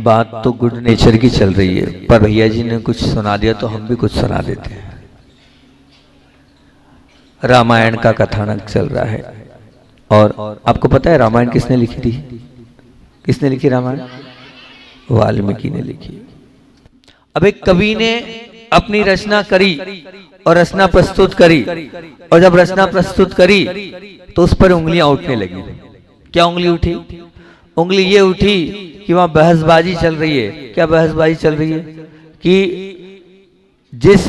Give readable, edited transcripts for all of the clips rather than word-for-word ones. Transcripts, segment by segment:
बात तो good nature की चल रही है, पर भैया जी ने कुछ सुना दिया तो हम भी कुछ सुना देते हैं। रामायण का कथानक चल रहा है, और आपको पता है रामायण किसने लिखी थी? किसने लिखी रामायण? वाल्मीकि ने लिखी। अब एक कवि ने अपनी रचना करी और रचना प्रस्तुत करी, और जब रचना प्रस्तुत करी तो उस पर उंगलियां उठने लगी। क्या उंगली उठी? उंगली ये उठी कि वहां बहसबाजी चल रही है। क्या बहसबाजी चल रही है? कि जिस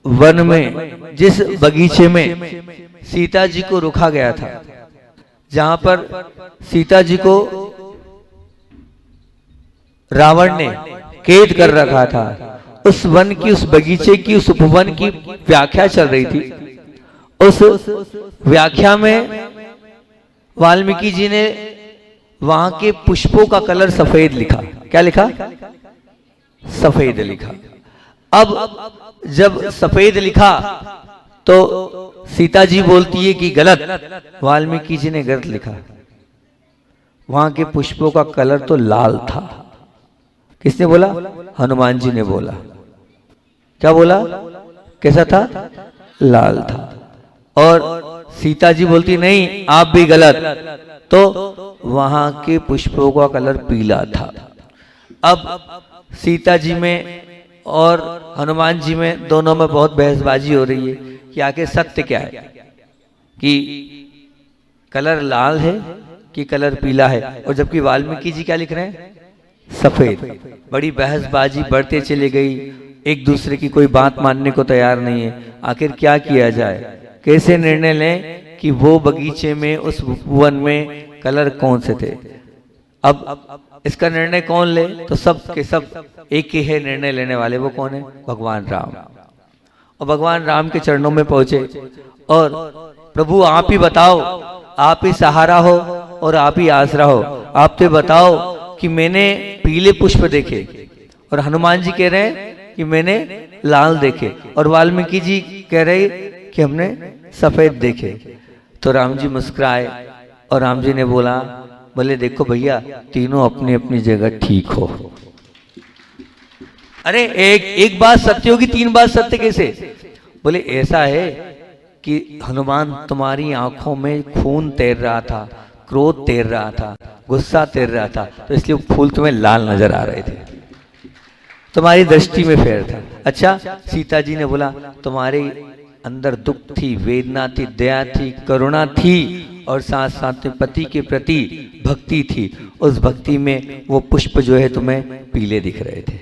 वन में, जिस बगीचे में सीता जी को रुका गया था, जहां पर सीता जी को रावण ने कैद कर रखा था, उस वन की, उस बगीचे की, उस उपवन की व्याख्या चल रही थी। उस व्याख्या में वाल्मीकि जी ने वहां के पुष्पों का कलर सफेद लिखा। क्या लिखा? सफेद लिखा। अब जब सफेद लिखा तो सीता जी बोलती है कि गलत। वाल्मीकि जी ने गलत लिखा। वहां के पुष्पों का कलर तो लाल था। किसने बोला? हनुमान जी ने बोला। क्या बोला? कैसा था? लाल था। और सीता जी बोलती नहीं, आप भी गलत। तो वहां के पुष्पों का कलर पीला था। अब सीता जी में और हनुमान जी में, दोनों में बहुत बहसबाजी हो रही है कि आखिर सत्य क्या है, कि कलर लाल है कि कलर पीला है। और जबकि वाल्मीकि जी क्या लिख रहे हैं? सफेद। बड़ी बहसबाजी बढ़ते चली गई, एक दूसरे की कोई बात मानने को तैयार नहीं है। आखिर क्या किया जाए? कैसे निर्णय लें कि वो बगीचे में, उस वन में कलर कौन से थे? अब इसका निर्णय कौन ले? तो सब के सब एक ही है निर्णय लेने वाले। वो कौन है? भगवान राम। और भगवान राम के चरणों में पहुंचे और प्रभु आप ही बताओ, आप ही सहारा हो और आप ही आसरा हो। आप तो बताओ कि मैंने पीले पुष्प देखे, और हनुमान जी कह रहे हैं कि मैंने लाल देखे, और वाल्मीकि जी कह रहे कि हमने सफेद देखे। तो राम जी मुस्कुराए और राम जी ने बोला, बोले देखो भैया, तीनों अपनी अपनी जगह ठीक हो। अरे एक बात सत्य होगी, तीन बात सत्य कैसे? बोले ऐसा है कि हनुमान तुम्हारी आंखों में खून तैर रहा था, क्रोध तैर रहा था, गुस्सा तैर रहा था, तो इसलिए फूल तुम्हें लाल नजर आ रहे थे, तुम्हारी दृष्टि में फेर था। अच्छा, सीता जी ने बोला तुम्हारे अंदर दुख थी, वेदना थी, दया थी, करुणा थी, और साथ साथ में पति के प्रति भक्ति थी। उस भक्ति में वो पुष्प जो है तुम्हें पीले दिख रहे थे।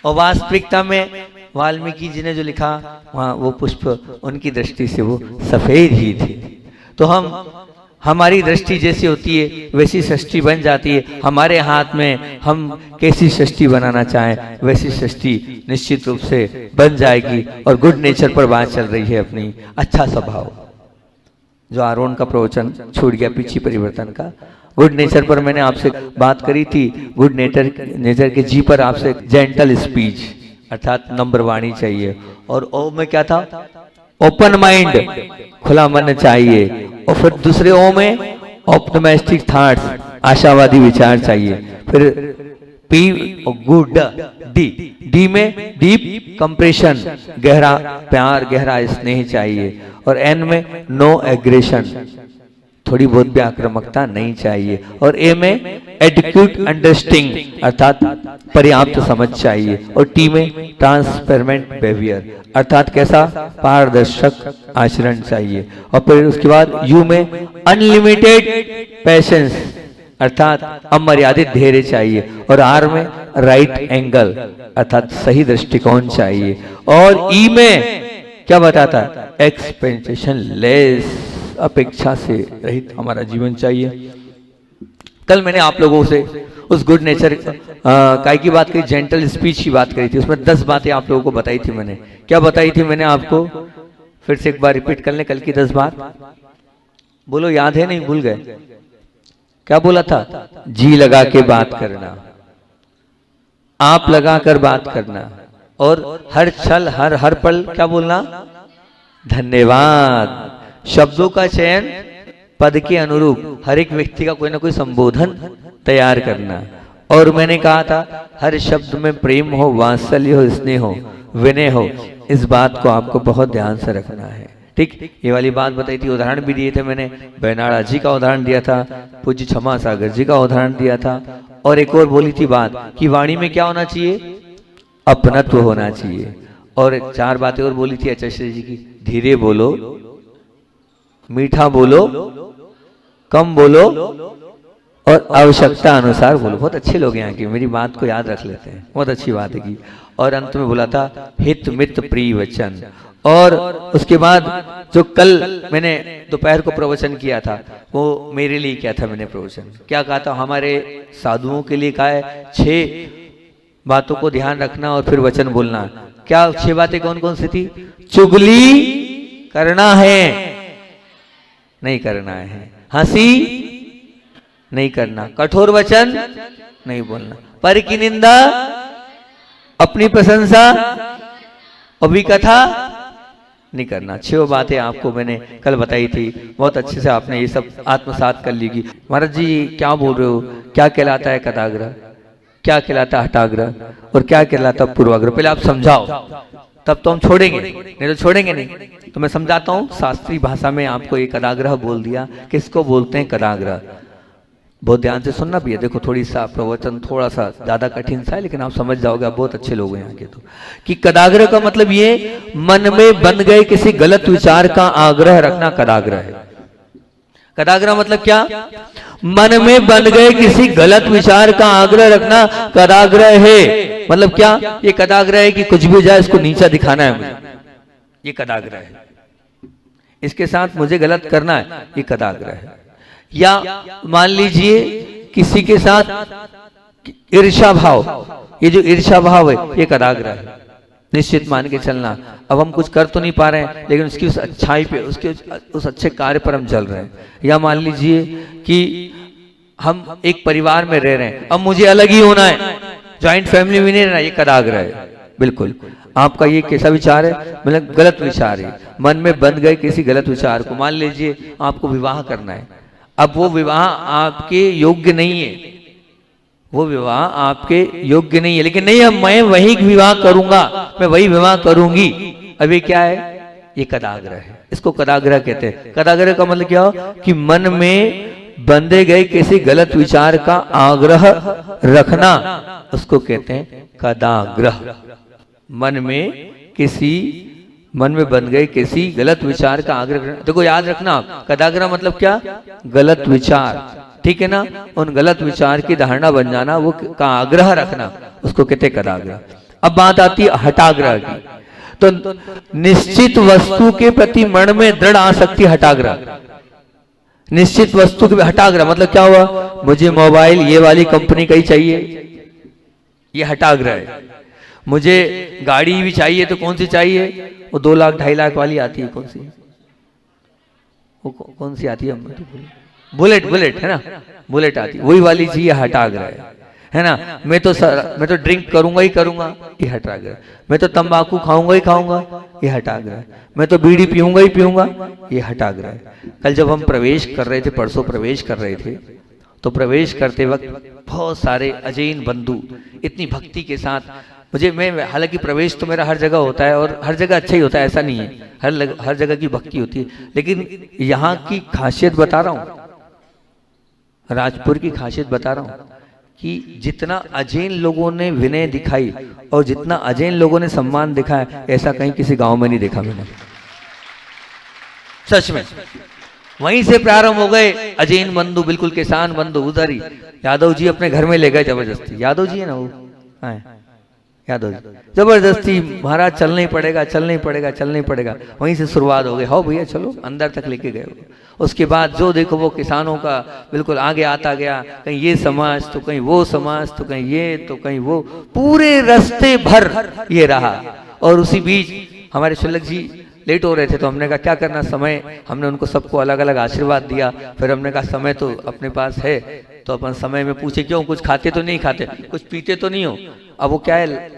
और वास्तविकता में वाल्मीकि जी ने जो लिखा, वहां वो पुष्प उनकी दृष्टि से वो सफेद ही थे। तो हमारी दृष्टि जैसी होती है वैसी सृष्टि बन जाती है। हमारे हाथ में हम कैसी सृष्टि बनाना चाहें वैसी सृष्टि निश्चित रूप से बन जाएगी। और गुड नेचर पर बात चल रही है अपनी। अच्छा स्वभाव, जो आरोन का प्रवचन छूट गया पीछे परिवर्तन का, गुड नेचर पर मैंने आपसे बात करी थी। गुड नेचर के जी पर आपसे जेंटल स्पीच अर्थात नम्र वाणी चाहिए। और ओ में क्या था? ओपन माइंड, खुला मन चाहिए। और फिर दूसरे ओ में ऑप्टिमिस्टिक थॉट्स, आशावादी विचार चाहिए। फिर पी और गुड, डी में डीप कंप्रेशन, गहरा प्यार, गहरा स्नेह चाहिए। और एन में नो एग्रेशन, थोड़ी बहुत भी आक्रामकता नहीं चाहिए। और ए में एडिक्यूट अंडरस्टैंडिंग अर्थात पर्याप्त समझ चाहिए। और टी में ट्रांसपेरेंट बिहेवियर अर्थात कैसा? पारदर्शक आचरण चाहिए। और फिर उसके बाद यू में अनलिमिटेड पेशेंस अर्थात अमर्यादित धैर्य चाहिए। और आर में राइट एंगल अर्थात सही दृष्टिकोण चाहिए। और ई में क्या बताता है? एक्सपेक्टेशन लेस, अपेक्षा से रहित हमारा जीवन चाहिए। कल मैंने आप लोगों से उस गुड नेचर काय की बात करी, जेंटल स्पीच की बात करी थी। उसमें 10 बातें आप लोगों को बताई थी मैंने। क्या बताई थी मैंने आपको? फिर से एक बार रिपीट कर लें कल की 10 बात। बोलो, याद है? नहीं भूल गए? क्या बोला था? जी लगा के बात करना, आप लगा कर बात करना, और हर छल हर पल क्या बोलना? धन्यवाद। शब्दों का चयन पद के अनुरूप हर एक व्यक्ति का कोई ना कोई संबोधन तैयार करना। और मैंने कहा था हर शब्द में प्रेम हो, वात्सल्य हो, स्नेह हो, विनय हो, इस बात को आपको बहुत ध्यान से रखना है। ठीक, ये वाली बात बताई थी, उदाहरण भी दिए थे मैंने, बेनाड़ा जी का उदाहरण दिया था, पूज्य क्षमा सागर जी का उदाहरण दिया था, और एक और बोली थी बात कि वाणी में क्या होना चाहिए, अपनत्व होना चाहिए। और 4 बातें और बोली थी आचार्य जी की, धीरे बोलो, मीठा बोलो, कम बोलो और आवश्यकता अनुसार बोलो। बहुत अच्छे लोग यहाँ के, मेरी बात को याद रख लेते हैं, बहुत अच्छी बात है की। और अंत में बोला था हित मित प्रिय वचन। और उसके बाद जो कल मैंने दोपहर को प्रवचन किया था वो मेरे लिए किया था, मैंने प्रवचन क्या कहा था, हमारे साधुओं के लिए कहा है 6 बातों को ध्यान रखना और फिर वचन बोलना। क्या 6 बातें कौन कौन सी थी? चुगली करना है, नहीं करना है, हंसी नहीं करना, कठोर वचन नहीं बोलना, पर की निंदा, अपनी प्रशंसा, अभिकथा नहीं करना। 6 बातें आपको मैंने कल बताई थी, बहुत अच्छे से आपने ये सब आत्मसात कर लीगी। महाराज जी क्या बोल रहे हो, क्या कहलाता है कदाग्रह, क्या कहलाता है हठाग्रह और क्या कहलाता है पूर्वाग्रह, पहले आप समझाओ, तब तो हम छोड़ेंगे, नहीं तो छोड़ेंगे नहीं। तो मैं समझाता हूँ, शास्त्रीय भाषा में आपको ये कदाग्रह बोल दिया, किसको बोलते हैं कदाग्रह, बहुत ध्यान से सुनना भी है। देखो थोड़ी सा प्रवचन थोड़ा सा ज्यादा कठिन सा है, लेकिन आप समझ जाओगे, आप बहुत अच्छे लोग हैं यहाँ के। तो कि कदाग्रह का मतलब ये मन में बन गए किसी गलत विचार का आग्रह रखना कदाग्रह है। कदाग्रह मतलब क्या? मन में बन गए किसी गलत विचार का आग्रह रखना कदाग्रह है। मतलब क्या? ये कदाग्रह है कि कुछ भी जाए इसको नीचा दिखाना है मुझे, ये कदाग्रह है। इसके साथ मुझे गलत करना है, ये कदाग्रह है। या मान लीजिए किसी के साथ ईर्ष्या भाव, ये जो ईर्ष्या भाव है ये कदाग्रह है, निश्चित मान के चलना। अब हम कुछ कर तो नहीं पा रहे हैं, लेकिन उसकी उस अच्छाई पे, उसके उस अच्छे कार्य पर हम चल रहे हैं। या मान लीजिए कि हम एक परिवार में रह रहे हैं, अब मुझे अलग ही होना है, ज्वाइंट फैमिली में नहीं रहना, ये कदाग्रह है। बिल्कुल आपका ये कैसा विचार है? मतलब गलत विचार है, मन में बन गए किसी गलत विचार को। मान लीजिए आपको विवाह करना है, अब वो विवाह आपके योग्य नहीं है, वो विवाह आपके योग्य नहीं है, लेकिन नहीं अब मैं वही विवाह करूंगा, मैं वही विवाह करूंगी। अभी क्या है? ये कदाग्रह है, इसको कदाग्रह कहते हैं। कदाग्रह का मतलब क्या हो? कि मन में बंधे गए किसी गलत विचार का आग्रह रखना, उसको कहते हैं कदाग्रह। मन में बन गए किसी गलत विचार का आग्रह। देखो याद रखना, कदाग्रह मतलब क्या? गलत विचार, ठीक है ना? उन गलत विचार की धारणा बन जाना, वो का आग्रह रखना, उसको कहते कदाग्रह। अब बात आती है हठाग्रह की। तो निश्चित वस्तु के प्रति मन में दृढ़ आसक्ति हठाग्रह। निश्चित वस्तु के हठाग्रह मतलब क्या हुआ? मुझे मोबाइल ये वाली कंपनी का ही चाहिए, ये हठाग्रह है। मुझे गाड़ी भी चाहिए, तो कौन सी चाहिए? वो 2 लाख 2.5 लाख वाली आती है, कौन सी? वो कौन सी आती है? बुलेट है ना, बुलेट आती है, वही वाली चाहिए, हठाग्रह है ना। मैं तो ड्रिंक करूंगा ही करूंगा, ये हठाग्रह। मैं तो तंबाकू खाऊंगा ही खाऊंगा, ये हठाग्रह। मैं तो बीड़ी पीऊंगा ही पीऊंगा, ये हठाग्रह। कल जब हम प्रवेश कर रहे थे, परसों प्रवेश कर रहे थे, तो प्रवेश करते वक्त बहुत सारे अजैन बंधु इतनी भक्ति के साथ हालांकि प्रवेश तो मेरा हर जगह होता है और हर जगह अच्छा ही होता है, ऐसा नहीं है, हर जगह की भक्ति होती है, लेकिन यहाँ की खासियत बता रहा हूँ, राजपुर की खासियत बता रहा हूँ कि जितना अजैन लोगों ने विनय दिखाई और जितना अजैन लोगों ने सम्मान दिखाया, ऐसा कहीं किसी गांव में नहीं देखा मैंने, सच में। वहीं से प्रारंभ हो गए अजैन बंधु, बिल्कुल किसान बंधु। उधर ही यादव जी अपने घर में ले गए जबरदस्ती, यादव जी है ना वो, यादव जी जबरदस्ती, महाराज चलना ही पड़ेगा, चलना ही पड़ेगा, चलना ही पड़ेगा। वहीं से शुरुआत हो गई, हो भैया चलो, अंदर तक लेके गए। उसके बाद जो देखो वो किसानों का बिल्कुल आगे आता गया, कहीं ये समाज तो कहीं वो समाज, तो कहीं ये तो कहीं वो, पूरे रास्ते भर ये रहा। और उसी बीच हमारे शुल्लक जी लेट हो रहे थे, तो हमने कहा क्या करना, समय, हमने उनको सबको अलग अलग आशीर्वाद दिया। फिर हमने कहा समय तो अपने पास है, तो अपन समय में पूछे क्यों, कुछ खाते तो नहीं खाते, कुछ पीते तो नहीं हो। अब वो क्या है,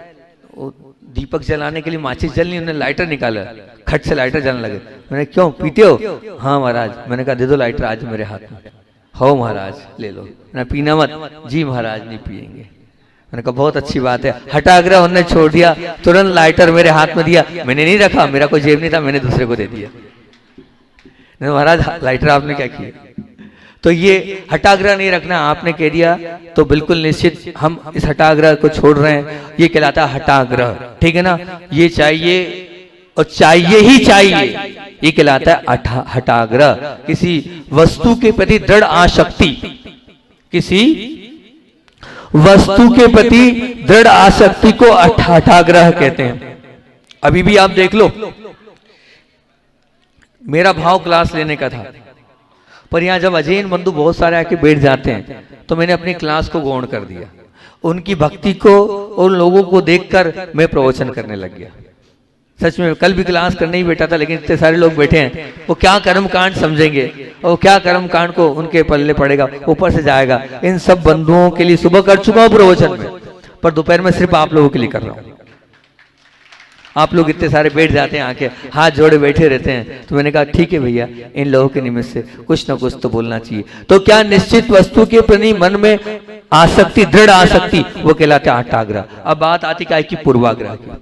वो दीपक जलाने के लिए माचिस जलनी, उन्होंने लाइटर निकाला, खट से लाइटर जलने लगे। मैंने क्यों पीते हो? हाँ महाराज। मैंने कहा दे दो लाइटर आज मेरे हाथ में। हो महाराज ले लो। मैंने पीना मत? जी महाराज नहीं पिएंगे। मैंने कहा बहुत अच्छी बात है। हठाग्रह उन्होंने छोड़ दिया, तुरंत लाइटर मेरे हाथ में दिया। मैंने नहीं रखा, मेरा कोई जेब नहीं था, मैंने दूसरे को दे दिया। महाराज लाइटर आपने क्या किया? तो ये हठाग्रह नहीं रखना, आपने कह दिया तो बिल्कुल निश्चित हम इस हठाग्रह को छोड़ रहे हैं। ये कहलाता है हठाग्रह, ठीक है ना? ये चाहिए और चाहिए ही चाहिए, ये कहलाता है हठाग्रह। किसी वस्तु के प्रति दृढ़ आसक्ति, किसी वस्तु के प्रति दृढ़ आसक्ति को हठाग्रह कहते हैं। अभी भी आप देख लो, मेरा भाव क्लास लेने का था, पर यहाँ जब अजैन बंधु बहुत सारे आके बैठ जाते हैं तो मैंने अपनी क्लास को गौण कर दिया। उनकी भक्ति को, उन लोगों को देखकर मैं प्रवचन करने लग गया। सच में कल भी क्लास करने ही बैठा था, लेकिन इतने सारे लोग बैठे हैं, वो क्या कर्म कांड समझेंगे और क्या कर्म कांड को उनके पल्ले पड़ेगा, ऊपर से जाएगा। इन सब बंधुओं के लिए सुबह कर चुका हूँ प्रवचन में, पर दोपहर में सिर्फ आप लोगों के लिए कर रहा हूँ। आप लोग इतने सारे बैठ जाते हैं, आके हाथ जोड़े बैठे रहते हैं, तो मैंने कहा ठीक है भैया, इन लोगों के निमित्त से कुछ ना कुछ तो बोलना चाहिए। तो क्या निश्चित वस्तु के प्रति मन में आसक्ति, दृढ़ आसक्ति, वो कहलाते हैं हठाग्रह। अब बात आती क्या है कि पूर्वाग्रह की।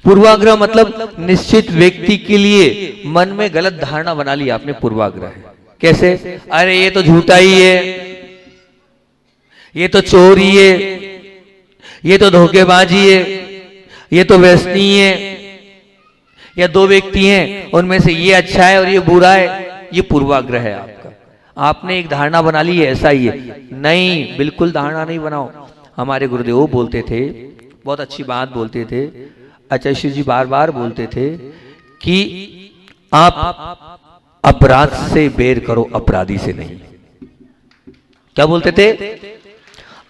पूर्वाग्रह मतलब निश्चित व्यक्ति के लिए मन में गलत धारणा बना ली आपने, पूर्वाग्रह है। कैसे? अरे ये तो झूठा ही है, ये तो चोरी है, ये तो धोखेबाजी है, ये तो व्यसनी है, या दो व्यक्ति हैं उनमें से ये अच्छा है और ये बुरा है। ये पूर्वाग्रह है आपका। आपने एक धारणा बना ली है ऐसा ही है। नहीं, बिल्कुल धारणा नहीं बनाओ। हमारे गुरुदेव बोलते थे, बहुत अच्छी बात बोलते थे, आचार्य जी बार बार बोलते थे कि आप अपराध से बैर करो, अपराधी से नहीं। क्या बोलते थे?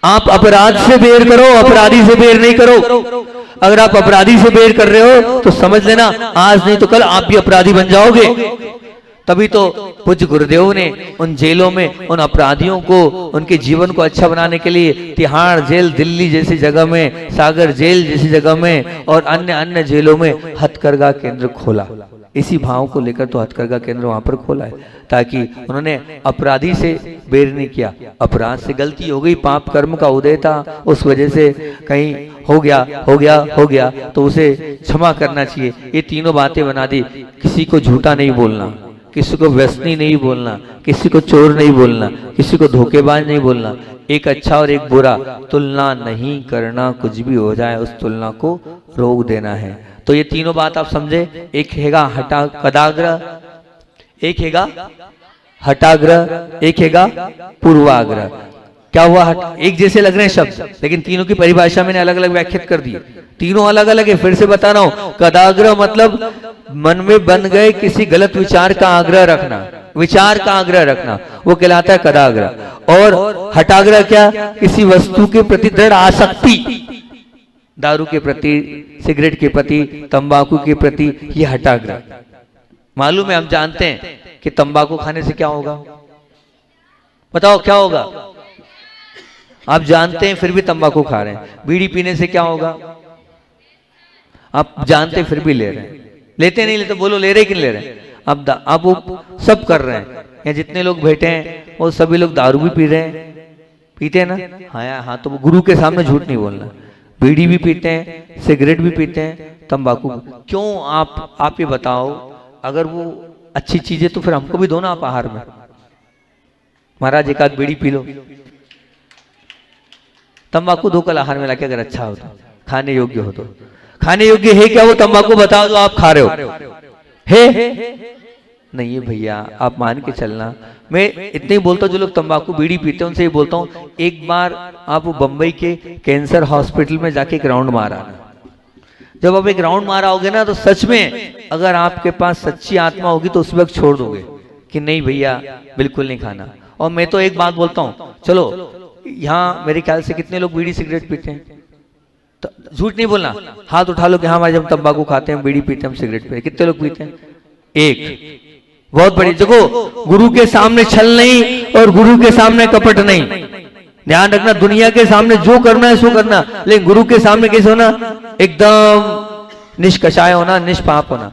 आप अपराध से बैर करो, अपराधी से बैर नहीं करो। अगर आप अपराधी से बैर कर रहे हो तो समझ लेना आज नहीं तो कल आप भी अपराधी बन जाओगे। तभी तो पूज्य गुरुदेव ने उन जेलों में उन अपराधियों को, उनके जीवन को अच्छा बनाने के लिए तिहाड़ जेल दिल्ली जैसी जगह में, सागर जेल जैसी जगह में और अन्य अन्य जेलों में हथकरघा केंद्र खोला। इसी भाव को लेकर तो हथकरघा केंद्र वहां पर खोला है, ताकि उन्होंने अपराधी से बैर नहीं किया। अपराध से गलती हो गई, पाप कर्म का उदय था, उस वजह से कहीं हो गया तो उसे क्षमा करना चाहिए। ये तीनों बातें बना दी। किसी को झूठा नहीं बोलना, किसी को व्यसनी नहीं बोलना, किसी को चोर नहीं बोलना, किसी को धोखेबाज नहीं बोलना, एक अच्छा और एक बुरा तुलना नहीं करना। कुछ भी हो जाए उस तुलना को रोक देना है। तो ये तीनों बात आप समझे। एक हैगा कदाग्रह, एक हैगा हठाग्रह, एक हैगा पूर्वाग्रह। क्या हुआ? एक जैसे लग रहे हैं शब्द, लेकिन तीनों की परिभाषा मैंने अलग अलग व्याख्यात कर दी। तीनों अलग अलग है। फिर से बता रहा हूं, कदाग्रह मतलब मन में बन गए किसी गलत विचार का आग्रह रखना, विचार का आग्रह रखना, वो कहलाता है कदाग्रह। और हठाग्रह क्या? किसी वस्तु के प्रति दृढ़ आसक्ति, दारू के प्रति, सिगरेट के प्रति, तंबाकू के प्रति, ये हठाग्रह। मालूम है, हम जानते हैं कि तंबाकू खाने से क्या होगा। बताओ क्या होगा? आप जानते हैं फिर भी तंबाकू खा रहे हैं। बीड़ी पीने से क्या होगा? आप जानते फिर भी ले रहे हैं। लेते नहीं लेते? बोलो ले रहे कि नहीं ले रहे? आप वो सब कर रहे हैं। या जितने लोग बैठे हैं वो सभी लोग दारू भी पी रहे हैं, पीते हैं ना? हाँ, तो गुरु के सामने झूठ नहीं बोलना। बीड़ी भी पीते हैं, सिगरेट भी पीते हैं, तंबाकू। क्यों? आप ये बताओ, अगर वो अच्छी चीज है तो फिर हमको भी दो ना आप आहार में। महाराज एक आध बीड़ी पी लो, तंबाकू दो कल आहार में लाके, अगर अच्छा हो तो, खाने योग्य हो तो। खाने योग्य है क्या वो तंबाकू? बताओ जो आप खा रहे हो है? नहीं है भैया, आप मान के चलना। मैं इतने ही बोलता हूँ, जो लोग तंबाकू बीड़ी पीते हैं उनसे ही बोलता हूँ, एक बार आप बंबई के कैंसर हॉस्पिटल में जाके एक राउंड मारा। जब आप एक राउंड मारा होगे ना, तो सच में अगर आपके पास सच्ची आत्मा होगी तो उस वक्त छोड़ दोगे कि नहीं भैया बिल्कुल नहीं खाना। और मैं तो एक बात बोलता हूँ, चलो यहाँ मेरे ख्याल से कितने लोग बीड़ी सिगरेट पीते हैं? तो झूठ नहीं बोलना, हाथ उठा लो कि हाँ हमारे जब तंबाकू खाते हैं, बीड़ी पीते हैं, हम सिगरेट पीते। कितने लोग पीते हैं? एक। बहुत बड़ी। देखो, गुरु के सामने छल नहीं और गुरु के सामने कपट नहीं। ध्यान रखना, दुनिया के सामने जो करना है सो करना, लेकिन गुरु के सामने कैसे होना, एकदम निष्कषाय होना, निष्पाप होना,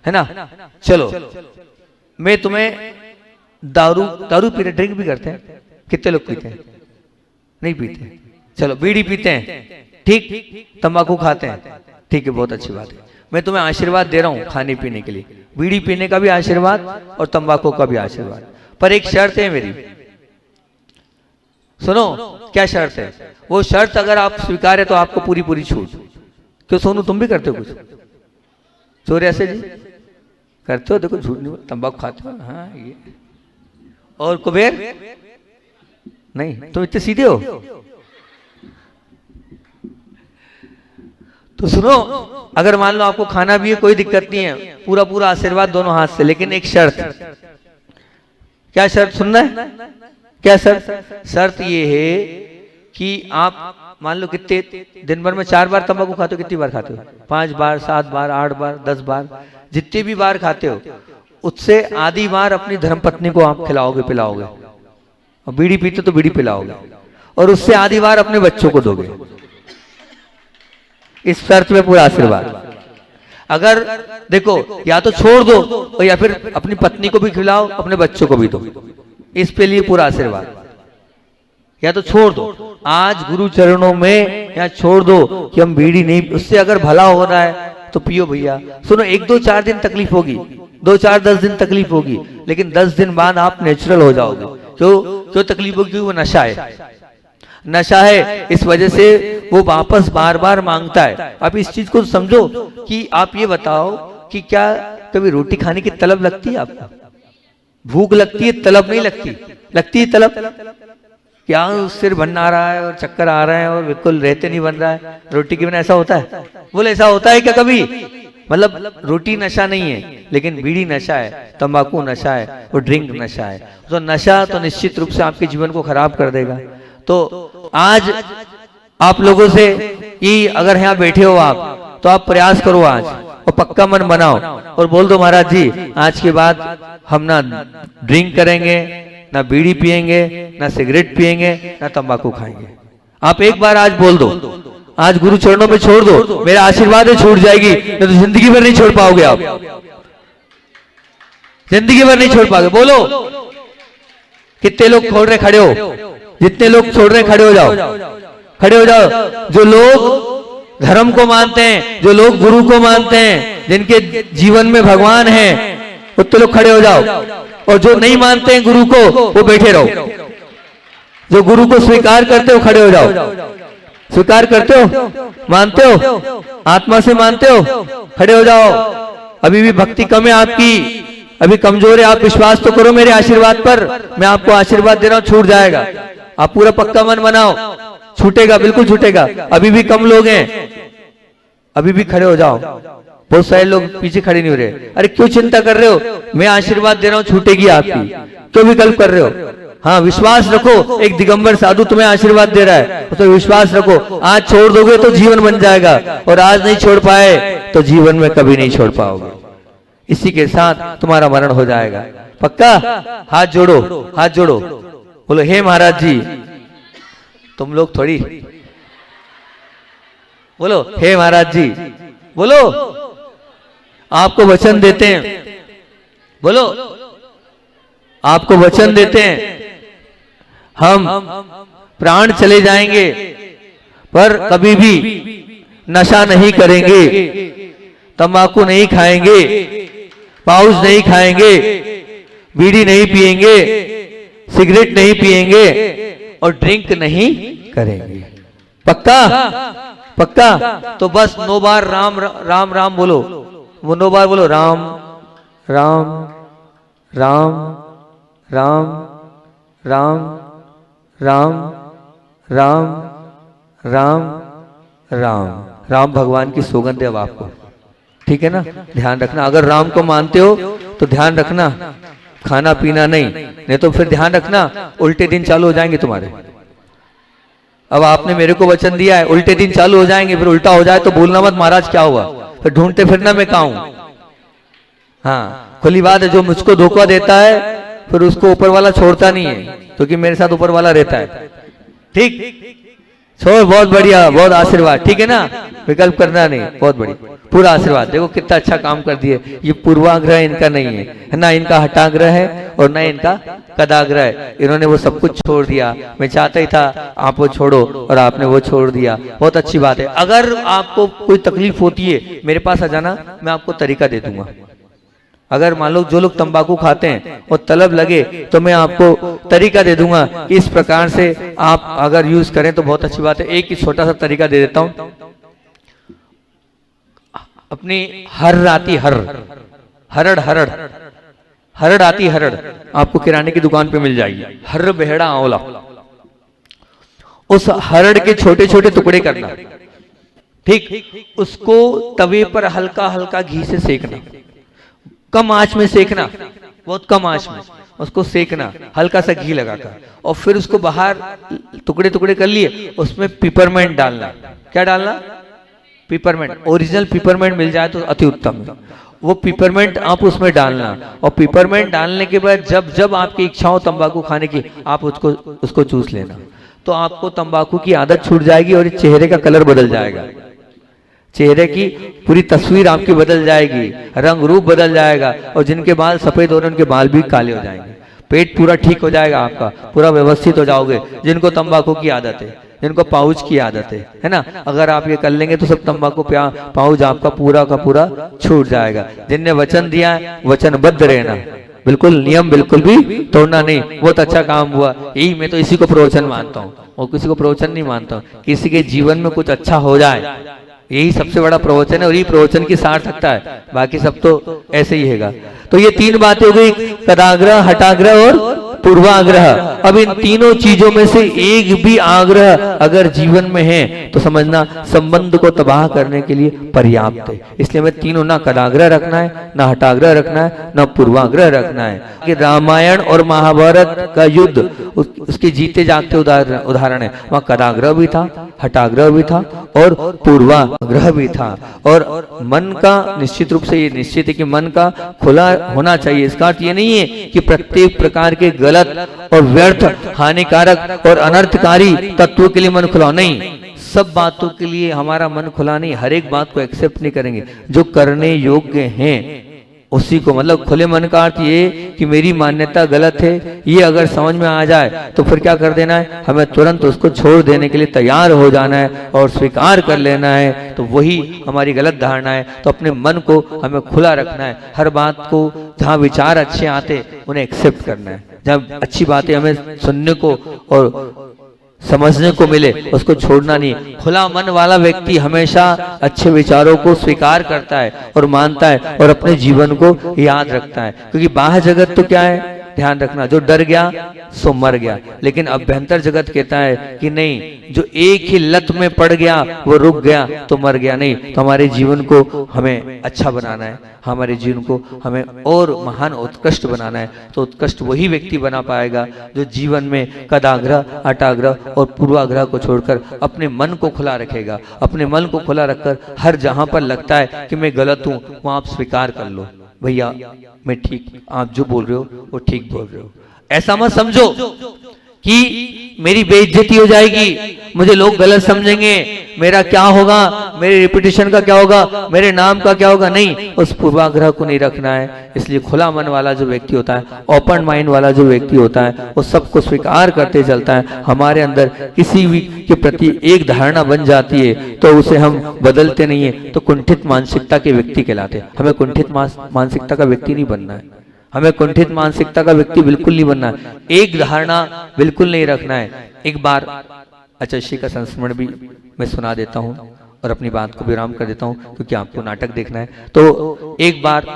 है ना। चलो मैं तुम्हें दारू पी रहे, ड्रिंक भी करते हैं, कितने लोग पीते हैं, नहीं पीते, चलो बीड़ी पीते हैं, ठीक, तंबाकू खाते हैं, ठीक है, बहुत अच्छी बात है। मैं तुम्हें आशीर्वाद दे रहा हूं खाने पीने के लिए, बीड़ी पीने का भी आशीर्वाद और तंबाकू का भी आशीर्वाद, पर एक शर्त है मेरी, सुनो। क्या शर्त है? वो शर्त अगर आप स्वीकार है तो आपको पूरी पूरी छूट। क्यों सोनू, तुम भी करते हो कुछ चोरी ऐसे जी करते हो? देखो झूठ नहीं, तंबाकू खाते हो, हाँ ये। और कुबेर नहीं, तुम इतने सीधे हो। तो सुनो, अगर मान लो आपको खाना भी है, कोई दिक्कत नहीं है, पूरा पूरा आशीर्वाद दोनों हाथ से, लेकिन एक शर्त। क्या शर्त सुनना है? क्या शर्त? शर्त ये है कि आप मान लो कितने दिन भर में 4 बार तंबाकू खाते हो, कितनी बार खाते हो? 5 बार, 7 बार, 8 बार, 10 बार, जितने भी बार खाते हो उससे आधी बार अपनी धर्मपत्नी को आप खिलाओगे पिलाओगे, और बीड़ी पीते तो बीड़ी पिलाओगे, और उससे आधी बार अपने बच्चों को दोगे। इस शर्त में पूरा आशीर्वाद। अगर देखो, या तो छोड़ दो और या फिर अपनी पत्नी को भी खिलाओ, अपने बच्चों को भी दो, इस पे लिए पूरा आशीर्वाद। या तो छोड़ दो आज गुरु चरणों में, या छोड़ दो कि हम बीड़ी नहीं, उससे अगर भला हो रहा है तो पियो भैया। सुनो, 1 2 4 दिन तकलीफ होगी, 2 4 10 दिन तकलीफ होगी, लेकिन 10 दिन बाद आप नेचुरल हो जाओगे। क्यों तकलीफ होगी? वो नशा है, नशा है, इस वजह से वो वापस बार बार मांगता है। आप इस चीज को समझो कि आप ये बताओ कि क्या कभी रोटी खाने की तलब लगती है आपको? भूख लगती है, तलब नहीं लगती। लगती है तलब? क्या सिर भन आ रहा है और चक्कर आ रहे हैं और बिल्कुल रहते नहीं बन रहा है रोटी के बिना, ऐसा होता है? बोले ऐसा होता है क्या कभी? मतलब रोटी नशा नहीं है, लेकिन बीड़ी नशा है, तंबाकू नशा है, और ड्रिंक नशा है। तो नशा तो निश्चित रूप से आपके जीवन को खराब कर देगा। तो आज आप लोगों से कि अगर यहाँ बैठे हो आप, तो आप प्रयास करो आज, और पक्का मन बनाओ और बोल दो, महाराज जी आज के बाद हम ना ड्रिंक करेंगे, ना बीड़ी पिएंगे, ना सिगरेट पिएंगे, ना तंबाकू खाएंगे। आप एक बार आज बोल दो, आज गुरु चरणों में छोड़ दो, मेरा आशीर्वाद है छूट जाएगी, नहीं तो जिंदगी भर नहीं छोड़ पाओगे आप, जिंदगी भर नहीं छोड़ पाओगे। बोलो, कितने लोग छोड़ रहे? खड़े हो, जितने लोग छोड़ रहे खड़े हो जाओ, खड़े हो जाओ। जो लोग धर्म को मानते हैं, जो लोग गुरु को मानते हैं, जिनके जीवन में भगवान है, उतने लोग खड़े हो जाओ। और जो नहीं मानते हैं गुरु को, वो बैठे रहो। जो गुरु को स्वीकार करते हो खड़े हो जाओ। स्वीकार करते हो, मानते हो, आत्मा से मानते हो, खड़े हो जाओ। अभी भी भक्ति कम है आपकी, अभी कमजोर है, आप विश्वास तो करो मेरे आशीर्वाद पर। मैं आपको आशीर्वाद दे रहा हूं, छूट जाएगा। आप पूरा पक्का मन बनाओ, छूटेगा, बिल्कुल छूटेगा। अभी भी कम लोग हैं, अभी भी खड़े हो जाओ। बहुत सारे लोग पीछे खड़े नहीं हो रहे। अरे क्यों चिंता कर रहे हो? मैं आशीर्वाद दे रहा हूं, छूटेगी आपकी। क्यों विकल्प कर रहे हो? हाँ, विश्वास रखो, एक दिगंबर साधु तुम्हें आशीर्वाद दे रहा है, तो विश्वास रखो। आज छोड़ दोगे तो जीवन बन जाएगा, और आज नहीं छोड़ पाए तो जीवन में कभी नहीं छोड़ पाओगे। इसी के साथ तुम्हारा मरण हो जाएगा, पक्का। हाथ जोड़ो, हाथ जोड़ो, बोलो हे महाराज जी। तुम लोग थोड़ी बोलो हे महाराज जी, बोलो, आपको वचन देते हैं, बोलो, आपको वचन देते हैं, हम प्राण चले जाएंगे पर कभी भी नशा नहीं करेंगे, तंबाकू नहीं खाएंगे, पाउच नहीं खाएंगे, बीड़ी नहीं पिएंगे, सिगरेट नहीं पिएंगे, और ड्रिंक नहीं करेंगे। पक्का? पक्का? तो बस 9 बार राम राम राम बोलो। वो 9 बार बोलो, राम राम राम राम राम राम राम राम राम। राम भगवान की सौगंध है अब आपको, ठीक है ना? ध्यान रखना, अगर राम को मानते हो तो ध्यान रखना, खाना पीना नहीं तो फिर ध्यान रखना उल्टे दिन चालू हो जाएंगे तुम्हारे। अब आपने मेरे को वचन दिया है, उल्टे दिन चालू हो जाएंगे, फिर उल्टा हो जाए तो बोलना मत महाराज क्या हुआ, फिर ढूंढते फिरना मैं कहाँ हूं। हाँ, खुली बात है, जो मुझको धोखा देता है फिर उसको ऊपर वाला छोड़ता नहीं है, क्योंकि मेरे साथ ऊपर वाला रहता है। ठीक, छोड़, बहुत बढ़िया, बहुत आशीर्वाद, ठीक है ना, विकल्प करना नहीं, बहुत बढ़िया, पूरा आशीर्वाद। देखो कितना अच्छा काम कर दिए। ये पूर्वाग्रह इनका नहीं है ना, इनका हटाग्रह है और ना इनका कदाग्रह है। इन्होंने वो सब कुछ छोड़ दिया। मैं चाहता ही था आप वो छोड़ो और आपने वो छोड़ दिया, बहुत अच्छी बात है। अगर आपको कोई तकलीफ होती है मेरे पास आ जाना, मैं आपको तरीका दे दूंगा। अगर मान लो जो लोग तंबाकू खाते हैं और तलब लगे तो मैं आपको तरीका दे दूंगा कि इस प्रकार से आप अगर यूज करें तो बहुत अच्छी बात है। एक ही छोटा सा तरीका दे देता हूं। अपनी हरड़ आती हरड़ आपको किराने की दुकान पे मिल जाएगी। हर्र बेहड़ा आंवला, उस हरड़ के छोटे छोटे टुकड़े करना, ठीक, उसको तवे पर हल्का हल्का घी से सेकना, कम आंच में सेकना, बहुत कम आंच में उसको सेकना, हल्का सा घी लगाकर, और फिर उसको बाहर टुकड़े टुकड़े कर लिए, उसमें पिपरमेंट डालना। क्या डालना? पिपरमेंट। ओरिजिनल पिपरमेंट मिल जाए तो अति उत्तम है। वो पिपरमेंट आप उसमें डालना, और पिपरमेंट डालने के बाद जब जब आपकी इच्छा हो तंबाकू खाने की, आप उसको चूस लेना, तो आपको तंबाकू की आदत छूट जाएगी और चेहरे का कलर बदल जाएगा, चेहरे की पूरी तस्वीर आपकी बदल जाएगी, रंग रूप बदल जाएगा, और जिनके बाल सफेद हो रहे हैं उनके बाल भी काले हो जाएंगे, पेट पूरा ठीक हो जाएगा आपका, पूरा व्यवस्थित हो जाओगे। जिनको तंबाकू की आदत है, जिनको पाउच की आदत है ना, अगर आप ये कर लेंगे तो सब तंबाकू पाउच आपका पूरा का पूरा छूट जाएगा। जिनने वचन दिया है वचनबद्ध रहना, बिल्कुल नियम बिल्कुल भी तोड़ना नहीं। बहुत अच्छा काम हुआ, यही मैं तो इसी को प्रवचन मानता हूँ, और किसी को प्रवचन नहीं मानता हूँ। किसी के जीवन में कुछ अच्छा हो जाए, यही सबसे बड़ा प्रवचन है, और यही प्रवचन की सार्थकता है। बाकी सब तो ऐसे ही हैगा। तो ये तीन बातें हो गई, कदाग्रह, हटाग्रह और पूर्वाग्रह। अब इन तीनों चीजों में से एक भी आग्रह अगर जीवन में है तो समझना संबंध को तबाह करने के लिए पर्याप्त है। इसलिए हमें तीनों, ना कदाग्रह रखना है, ना हटाग्रह रखना है, ना पूर्वाग्रह रखना है। कि रामायण और महाभारत का युद्ध उसके जीते जागते उदाहरण है। वहां कदाग्रह भी था, हटाग्रह भी था और पूर्वाग्रह भी था। और मन का निश्चित रूप से ये निश्चित है कि मन का खुला होना चाहिए। इसका अर्थ ये नहीं है कि प्रत्येक प्रकार के गलत और व्यर्थ, हानिकारक और अनर्थकारी तत्वों के लिए मन खुला नहीं। सब बातों के लिए हमारा मन खुला नहीं, हर एक बात को एक्सेप्ट नहीं करेंगे। जो करने योग्य हैं उसी को, मतलब खुले मन का अर्थ ये कि मेरी मान्यता गलत है, ये अगर समझ में आ जाए तो फिर क्या कर देना है, हमें तुरंत उसको छोड़ देने के लिए तैयार हो जाना है और स्वीकार कर लेना है। तो वही हमारी गलत धारणा है। तो अपने मन को हमें खुला रखना है। हर बात को, जहाँ विचार अच्छे आते उन्हें एक्सेप्ट करना है, जब अच्छी बातें हमें सुनने को और समझने को मिले उसको छोड़ना नहीं। खुला मन वाला व्यक्ति हमेशा अच्छे विचारों को स्वीकार करता है और मानता है और अपने जीवन को याद रखता है। क्योंकि बाह्य जगत तो क्या है, ध्यान रखना, जो डर गया सो मर गया, लेकिन अभ्यंतर जगत कहता है कि नहीं, जो एक ही लत में पड़ गया वो रुक गया तो मर गया नहीं। तो हमारे जीवन को हमें अच्छा बनाना है, हमारे जीवन को हमें और महान उत्कृष्ट बनाना है। तो उत्कृष्ट वही व्यक्ति बना पाएगा जो जीवन में कदाग्रह, हटाग्रह और पूर्वाग्रह को छोड़कर अपने मन को खुला रखेगा। अपने मन को खुला रखकर हर जहां पर लगता है कि मैं गलत हूं वहां आप स्वीकार कर लो, भैया मैं ठीक, आप जो बोल रहे हो वो ठीक बोल रहे हो। ऐसा मत समझो कि मेरी बेइज्जती हो जाएगी, मुझे लोग गलत समझेंगे, मेरा क्या होगा, मेरे रेपुटेशन का क्या होगा, मेरे नाम का क्या होगा। नहीं, उस पूर्वाग्रह को नहीं रखना है। इसलिए खुला मन वाला जो व्यक्ति होता है, ओपन माइंड वाला जो व्यक्ति होता है, वो सबको स्वीकार करते चलता है। हमारे अंदर किसी भी के प्रति एक धारणा बन जाती है तो उसे हम बदलते नहीं है, तो कुंठित मानसिकता के व्यक्ति कहलाते हैं। हमें कुंठित मानसिकता का व्यक्ति नहीं बनना है, हमें कुंठित मानसिकता का व्यक्ति बिल्कुल नहीं बनना है, एक धारणा बिल्कुल नहीं रखना है। एक बार अचश्री का संस्मरण भी मैं सुना देता हूं और अपनी बात को विराम कर देता हूं, क्योंकि आपको नाटक देखना है। तो एक बार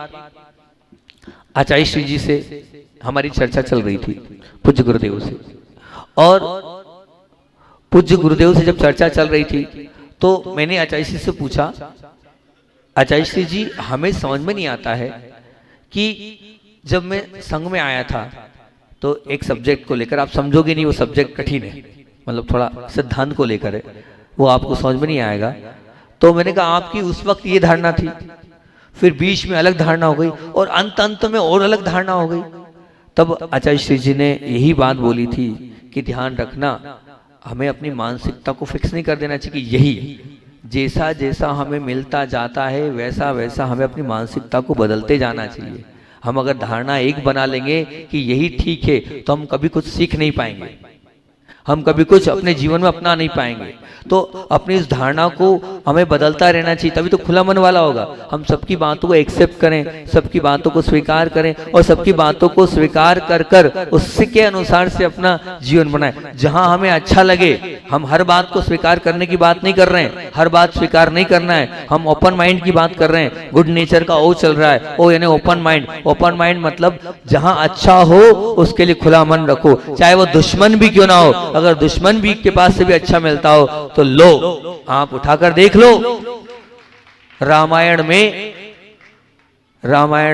आचार्य श्री जी से हमारी चर्चा चल रही थी, पूज्य गुरुदेव से, और पूज्य गुरुदेव से जब चर्चा चल रही थी तो मैंने आचार्य श्री से पूछा, आचार्य श्री जी हमें समझ में नहीं आता है कि जब मैं संघ में आया था तो एक सब्जेक्ट को लेकर, आप समझोगे नहीं वो सब्जेक्ट कठिन है, मतलब थोड़ा सिद्धांत को लेकर है, वो आपको समझ में नहीं आएगा। तो मैंने कहा आपकी उस वक्त ये धारणा थी, फिर बीच में अलग धारणा हो गई और अंत में और अलग धारणा हो गई। तब आचार्य श्री जी ने यही बात बोली थी कि ध्यान रखना, हमें अपनी मानसिकता को फिक्स नहीं कर देना चाहिए कि यही, जैसा जैसा हमें मिलता जाता है वैसा वैसा हमें अपनी मानसिकता को बदलते जाना चाहिए। हम अगर धारणा एक बना लेंगे कि यही ठीक है तो हम कभी कुछ सीख नहीं पाएंगे, हम कभी कुछ अपने जीवन में अपना नहीं पाएंगे। तो अपनी इस धारणा को हमें बदलता रहना चाहिए, तभी तो खुला मन वाला होगा। हम सबकी बातों को एक्सेप्ट करें, सबकी बातों को स्वीकार करें और सबकी बातों को स्वीकार कर कर उसके अनुसार से अपना जीवन बनाएं। जहां हमें अच्छा लगे, हम हर बात को स्वीकार करने की बात नहीं कर रहे हैं, हर बात स्वीकार नहीं करना है, हम ओपन माइंड की बात कर रहे हैं। गुड नेचर का ओ चल रहा है, ओ यानी ओपन माइंड। ओपन माइंड मतलब जहां अच्छा हो उसके लिए खुला मन रखो, चाहे वो दुश्मन भी क्यों ना हो। अगर दुश्मन भी के पास से भी अच्छा मिलता हो तो लो, आप उठाकर देख लो। रामायण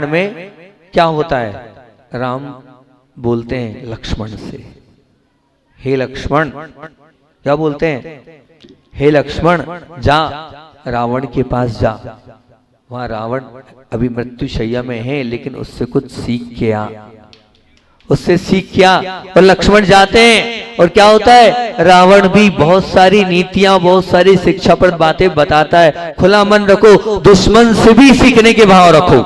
में क्या होता है, राम बोलते हैं लक्ष्मण से, हे लक्ष्मण, क्या बोलते हैं, हे लक्ष्मण जा रावण के पास जा। वहां रावण अभी मृत्युशैया में है, लेकिन उससे कुछ सीख के आ, उससे सीख क्या। और लक्ष्मण जाते हैं और क्या होता है, रावण भी बहुत सारी नीतियां, बहुत सारी शिक्षाप्रद बातें बताता है। खुला मन रखो, दुश्मन से भी सीखने के भाव रखो,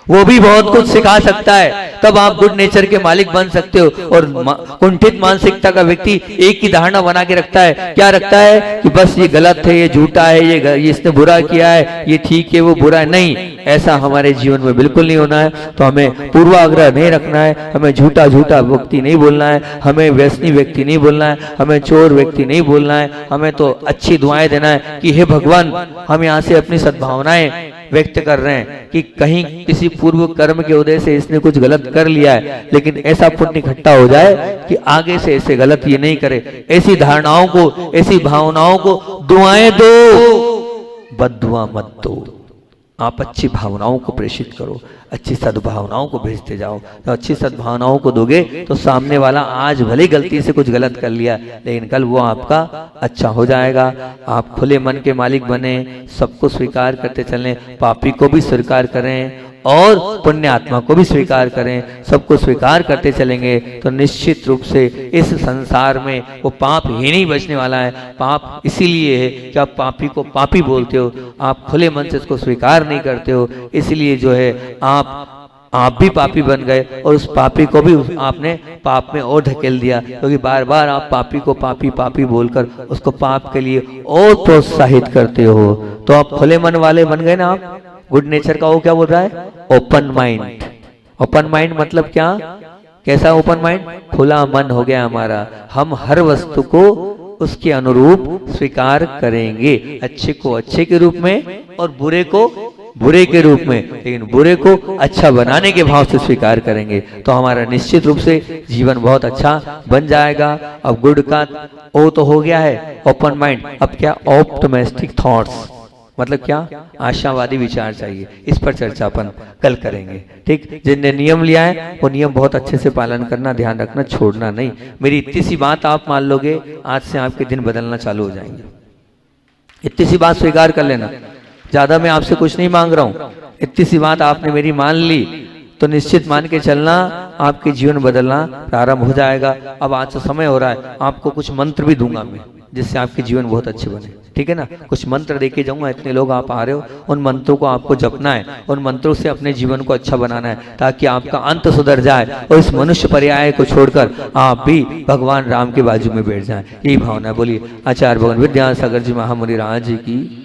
वो भी बहुत कुछ सिखा सकता है, तब आप गुड नेचर के मालिक बन सकते हो। और कुंठित मानसिकता का व्यक्ति एक ही धारणा बना के रखता है, क्या रखता है कि बस ये गलत है, ये झूठा है, ये इसने बुरा किया है, ये ठीक है, वो बुरा है। नहीं, ऐसा हमारे जीवन में बिल्कुल नहीं होना है। तो हमें पूर्वाग्रह नहीं रखना है, हमें झूठा व्यक्ति नहीं बोलना है, हमें व्यसनी व्यक्ति नहीं बोलना है, हमें चोर व्यक्ति नहीं बोलना है। हमें तो अच्छी दुआएं देना है कि हे भगवान, हम यहाँ से अपनी सद्भावनाएं व्यक्त कर रहे हैं कि कहीं किसी पूर्व कर्म के उदय से इसने कुछ गलत कर लिया है, लेकिन ऐसा पुण्य इकट्ठा हो जाए कि आगे से ऐसे गलत ये नहीं करे। ऐसी धारणाओं को, ऐसी भावनाओं को दुआएं दो, बद्दुआ मत दो। आप अच्छी भावनाओं को प्रेषित करो, अच्छी सद्भावनाओं को भेजते जाओ। तो अच्छी सद्भावनाओं को दोगे तो सामने वाला आज भले गलती से कुछ गलत कर लिया, लेकिन कल वो आपका अच्छा हो जाएगा। आप खुले मन के मालिक बने, सबको स्वीकार करते चलें, पापी को भी स्वीकार करें और पुण्य आत्मा को भी स्वीकार करें। सबको स्वीकार करते चलेंगे तो निश्चित रूप से इस संसार में वो पाप ही नहीं बचने वाला है। पाप इसीलिए है कि आप पापी को पापी बोलते हो, आप खुले मन से इसको स्वीकार नहीं करते हो, इसलिए जो है आप भी पापी बन गए और उस पापी को भी आपने पाप में और ढकेल दिया, क्योंकि बार बार आप पापी को पापी पापी बोलकर उसको पाप के लिए और प्रोत्साहित करते हो। तो आप खुले मन वाले बन गए ना। आप गुड नेचर का वो क्या बोल रहा है, ओपन माइंड। ओपन माइंड मतलब क्या, कैसा ओपन माइंड, खुला मन हो गया हमारा। हम हर वस्तु को उसके अनुरूप स्वीकार करेंगे, अच्छे को अच्छे के रूप में और बुरे को बुरे के रूप में, लेकिन बुरे को अच्छा बनाने के भाव से स्वीकार करेंगे तो हमारा निश्चित रूप से जीवन बहुत अच्छा बन जाएगा। अब गुड का ओ तो हो गया है, ओपन माइंड। अब क्या, ऑप्टिमिस्टिक थॉट्स, मतलब क्या, आशावादी विचार चाहिए। इस पर चर्चा अपन कल करेंगे, ठीक। जिनने नियम लिया है वो नियम बहुत अच्छे से पालन करना, ध्यान रखना, छोड़ना नहीं। मेरी इतनी सी बात आप मान लोगे, आज से आपके दिन बदलना चालू हो जाएंगे। इतनी सी बात स्वीकार कर लेना, ज्यादा मैं आपसे कुछ नहीं मांग रहा हूं। इतनी सी बात आपने मेरी मान ली तो निश्चित मान के चलना, आपके जीवन बदलना प्रारंभ हो जाएगा। अब आज तो समय हो रहा है, आपको कुछ मंत्र भी दूंगा मैं, जिससे आपके जीवन बहुत अच्छे बने, ठीक है ना। कुछ मंत्र देके जाऊंगा, इतने लोग आप आ रहे हो, उन मंत्रों को आपको जपना है, उन मंत्रों से अपने जीवन को अच्छा बनाना है, ताकि आपका अंत सुधर जाए और इस मनुष्य पर्याय को छोड़कर आप भी भगवान राम के बाजू में बैठ जाएं। यही भावना। बोलिए आचार्य भगवान विद्यासागर जी महामुनि राज जी की।